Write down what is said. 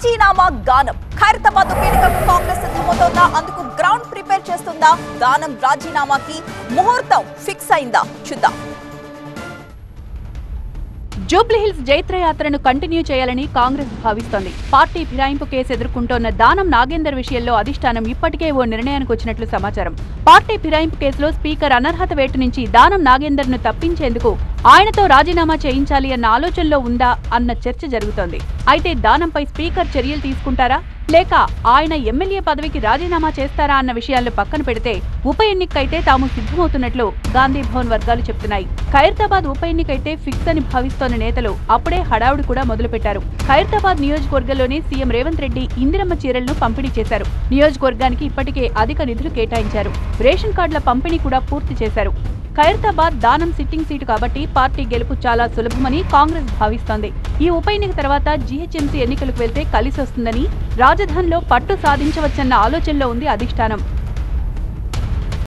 రాజీనామా గానం. ఖైరతాబాద్ ఉప ఎన్నికకు కాంగ్రెస్ సిద్ధమవుతోందా? అందుకు గ్రౌండ్ ప్రిపేర్ చేస్తుందా? దానం రాజీనామాకి ముహూర్తం ఫిక్స్ అయిందా? చూద్దాం. జూబ్లీహిల్స్ జైత్రయాత్రను కంటిన్యూ చేయాలని కాంగ్రెస్ భావిస్తోంది. పార్టీ ఫిరాయింపు కేసు ఎదుర్కొంటోన్న దానం నాగేందర్ విషయంలో అధిష్టానం ఇప్పటికే ఓ నిర్ణయానికి వచ్చినట్లు సమాచారం. పార్టీ ఫిరాయింపు కేసులో స్పీకర్ అనర్హత వేటు నుంచి దానం నాగేందర్ ను తప్పించేందుకు ఆయనతో రాజీనామా చేయించాలి అన్న ఆలోచనలో ఉందా అన్న చర్చ జరుగుతోంది. అయితే దానంపై స్పీకర్ చర్యలు తీసుకుంటారా లేక ఆయన ఎమ్మెల్యే పదవికి రాజీనామా చేస్తారా అన్న విషయాలను పక్కన పెడితే ఉప ఎన్నికైతే తాము సిద్ధమవుతున్నట్లు గాంధీ భవన్ వర్గాలు చెబుతున్నాయి. ఖైరతాబాద్ ఉప ఎన్నికైతే ఫిక్స్ అని భావిస్తోన్న నేతలు అప్పుడే హడావుడి కూడా మొదలుపెట్టారు. ఖైరతాబాద్ నియోజకవర్గంలోనే సీఎం రేవంత్ రెడ్డి ఇందిరమ్మ చీరలను పంపిణీ చేశారు. నియోజకవర్గానికి ఇప్పటికే అధిక నిధులు కేటాయించారు. రేషన్ కార్డుల పంపిణీ కూడా పూర్తి చేశారు. ఖైరతాబాద్ దానం సిట్టింగ్ సీటు కాబట్టి పార్టీ గెలుపు చాలా సులభమని కాంగ్రెస్ భావిస్తోంది. ఈ ఉప ఎన్నిక తర్వాత జీహెచ్ఎంసీ ఎన్నికలకు వెళ్తే కలిసి వస్తుందని, రాజధానిలో పట్టు సాధించవచ్చన్న ఆలోచనలో ఉంది అధిష్టానం.